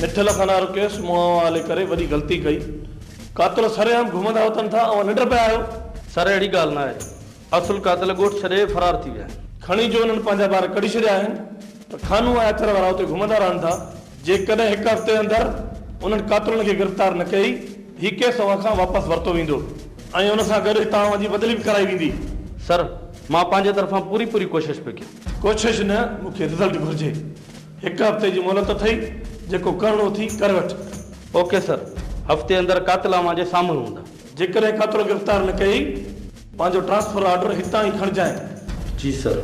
Mithal खानारो case मुंहं वाले करे वॾी ग़लती कई। कातिल सरेआम घुमंदा वतन था ऐं निंड पिया आहियो। सर अहिड़ी ॻाल्हि न आहे, असुल कातिल ॻोठ छॾे फरार थी विया। खणी जो उन्हनि पंहिंजा ॿार कढी छॾिया आहिनि त खानू ऐं अथर वारा उते घुमंदा रहनि था। जेकॾहिं हिकु हफ़्ते अंदरि उन्हनि कातिलनि खे गिरफ़्तार न कई, ही केस अव्हां खां वापसि वरितो वेंदो ऐं उन सां गॾु तव्हां जी बदिली बि कराई वेंदी। सर मां पंहिंजे तरफ़ां पूरी कोशिशि पियो कयां। कोशिशि न, मूंखे रिज़ल्ट घुरिजे। हिकु हफ़्ते जी मोहलत अथई, जेको करिणो थी करे वठ। ओके सर, हफ़्ते अंदरि कातिल मुंहिंजे साम्हूं हूंदा। जेकॾहिं कातिल गिरफ़्तार न कई, पंहिंजो ट्रांसफर ऑर्डर हितां ई खणिजांइ। जी सर।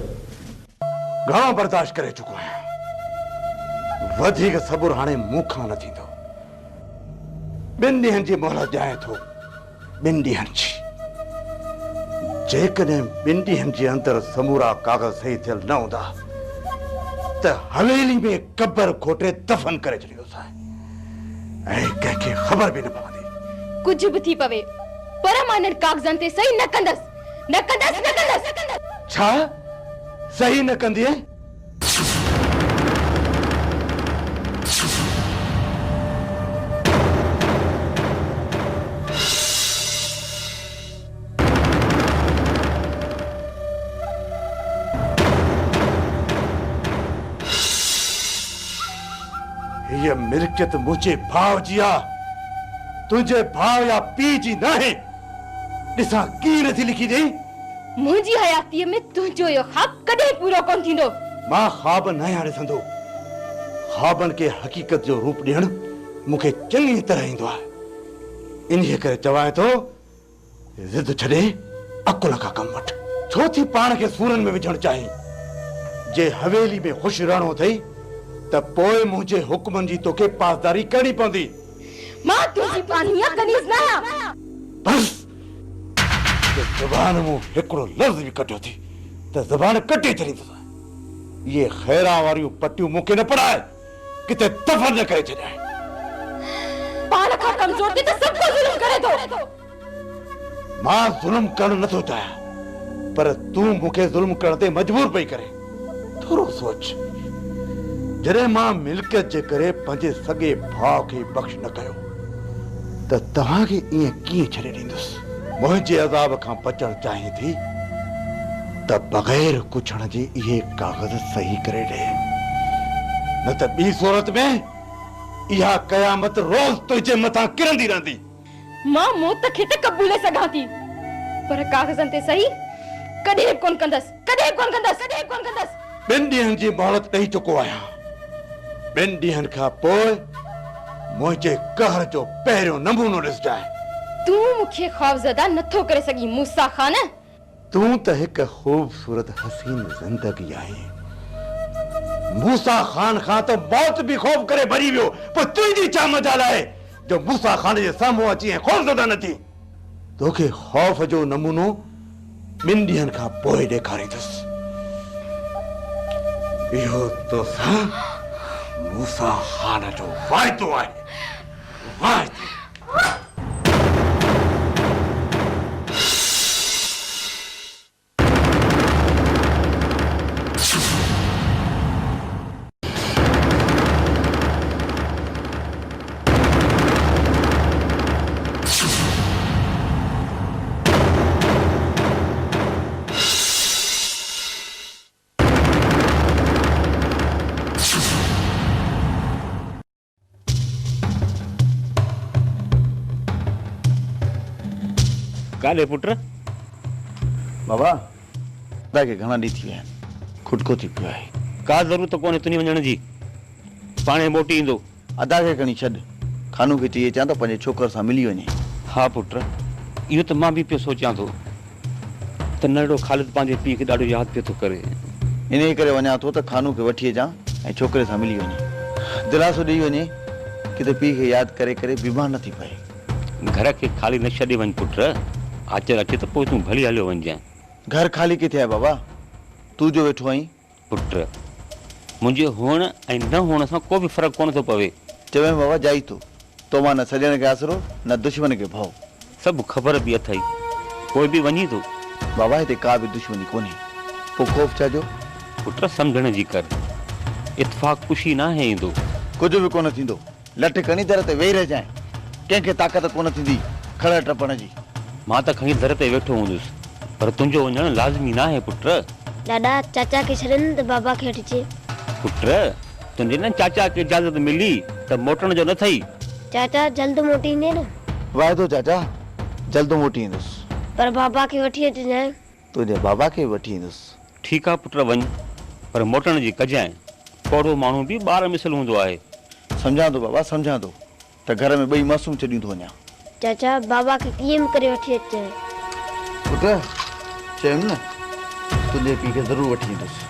घणो बर्दाश्त करे चुको आहियां, वधीक सबुर हाणे मूंखां न थींदो। 2 ॾींहंनि जी मोहलत ॾियां थो, 2 ॾींहंनि जी। जेकॾहिं 2 ॾींहंनि जे अंदरि समूरा कागज़ सही थियल न हूंदा त हवेली में कब्र खोटे दफ़न करे छॾींदोसां ऐं कंहिंखे ख़बर बि न पवंदी। कुछ भी थी पवे, पर मां इन्हनि कागज़नि ते सही न कंदसि। छा सही न कंदी? ये मिल्कियत मुझे भाव जी आ, तुझे भाव या पी जी नाहे। ॾिसां की नथी लिखी ॾेई। मुंहिंजी हयातीअ में तुंहिंजो इहो ख़्वाब कॾहिं पूरो कोन थींदो। मां ख़्वाब न आहियां ॾिसंदो, ख़्वाबनि खे हक़ीक़त जो रूप ॾियणु मूंखे चङी तरह ईंदो आहे। इन्हीअ करे चवां थो, ज़िद छॾे अकुल खां कमु वठ। छो थी पाण खे सूरनि में विझणु चाहीं? जे हवेली में ख़ुशि रहणो अथई त पोइ मुंहिंजे हुक्मनि जी तोखे पासदारी करणी पवंदी। मां तुंहिंजी पानीअ कनीज़ न आहियां। बस ज़बान मूं हिकिड़ो लफ़्ज़ बि कढियो थी त ज़बान कटे छॾींदुसि। ये ख़ैरा वारियूं पटियूं मूंखे न पढ़ाए, किथे दफ़न न करे छॾाए। पाण खां कमज़ोर थी त सभु को ज़ुल्म करे थो। मां ज़ुल्म करणु नथो चाहियां, पर तूं मूंखे ज़ुल्म करण ते मजबूर पई करे। थोरो सोच, जॾहिं मां मिल्कियत जे करे पंहिंजे सॻे भाउ खे बख़्श न कयो त तव्हांखे ईअं कीअं छॾे ॾींदुसि? मुंहिंजे अज़ाब खां बचणु चाहीं थी त बग़ैर कुछण जे इहे कागज़ सही करे ॾे, न त ॿी सूरत में इहा क़यामत रोज़ तुंहिंजे मथां किरंदी रहंदी। मां मौत खे त क़बूले सघां थी, पर कागज़नि ते सही कॾहिं कोन कंदसि। 2 ॾींहंनि जी मोहलत ॾेई चुको आहियां। 2 ॾींहंनि खां पोइ मुंहिंजे कहर जो पहिरियों नमूनो ॾिसजांइ। तूं मूंखे ख़ौफ़ज़दा नथो करे सघीं मूसा ख़ान। तूं त हिकु ख़ूबसूरत हसीन ज़िंदगी आहीं। मूसा ख़ान खां त मौत बि ख़ौफ़ करे भरी वियो, पोइ तुंहिंजी छा मजाल आहे जो मूसा ख़ान जे साम्हूं अची ऐं ख़ौफ़ज़दा न थी? तोखे ख़ौफ़ जो नमूनो 2 ॾींहंनि खां पोइ ॾेखारींदुसि। इहो तोसां मूसा ख़ान जो वाइदो आहे। वाइदो। काले पुत्र बाबा के घणा ॾींहं थी विया आहिनि, खुटको थी पियो आहे। का ज़रूरत कोन्हे तुंहिंजी वञण जी, पाणे मोटी ईंदो। अदा खे खणी छॾ, खानू खे चई अचां थो पंहिंजे छोकर सां मिली वञे। हा पुत्र, इहो त मां बि पियो सोचां थो त नंढड़ो ख़ालिद पंहिंजे पीउ खे ॾाढो यादि पियो थो करे। इन करे वञा थो त खानू खे वठी अचां ऐं छोकिरे सां मिली वञे, दिलासो ॾेई वञे किथे पीउ खे यादि करे करे बीमार न थी पए। घर खे ख़ाली न छॾे वञ पुत्र, आचर अचे त पोइ तूं भली हलियो वञजांइ। घर खाली किथे आहे बाबा? तूं जो वेठो आहीं। पुत्र, मुंहिंजे हुअण ऐं न हुअण सां को बि फ़र्क़ु कोन थो पवे। चवे बाबा जाई तो मां न सॼण खे आसरो न दुश्मन खे भउ। सभु ख़बर बि अथई, कोई बि वञी थो। बाबा हिते का बि दुश्मनी कोन्हे, पोइ ख़ौफ़ छा जो? पुत्र सम्झण जी कर, इत्फाक़ खुशी न आहे ईंदो। कुझु बि कोन थींदो, लट खणी दर ते वेही रहिजांइ, कंहिंखे ताक़त कोन थींदी खड़ टपण जी। मां त खणी दर ते वेठो हूंदुसि, पर तुंहिंजो वञणु लाज़मी न आहे पुट। दादा चाचा खे छॾनि त बाबा खे वठी अचे। पुट तुंहिंजे न चाचा खे इजाज़त मिली त मोटण जो न थई। चाचा जल्द मोटी ईंदे न। वाइदो चाचा, जल्द मोटी ईंदुसि। पर बाबा खे वठी अचिजांइ। तुंहिंजे बाबा खे वठी ईंदुसि। ठीकु आहे पुट वञ, पर मोटण जी कजांइ। कोड़ो माण्हू बि ॿार मिसल हूंदो आहे। सम्झां थो बाबा, सम्झां थो त घर में ॿई मासूम छॾियूं थो वञा। चाचा बाबा खे कीअं बि करे वठी अचिजांइ। पुट चयुमि न, तुंहिंजे पीउ खे ज़रूरु वठी ईंदुसि।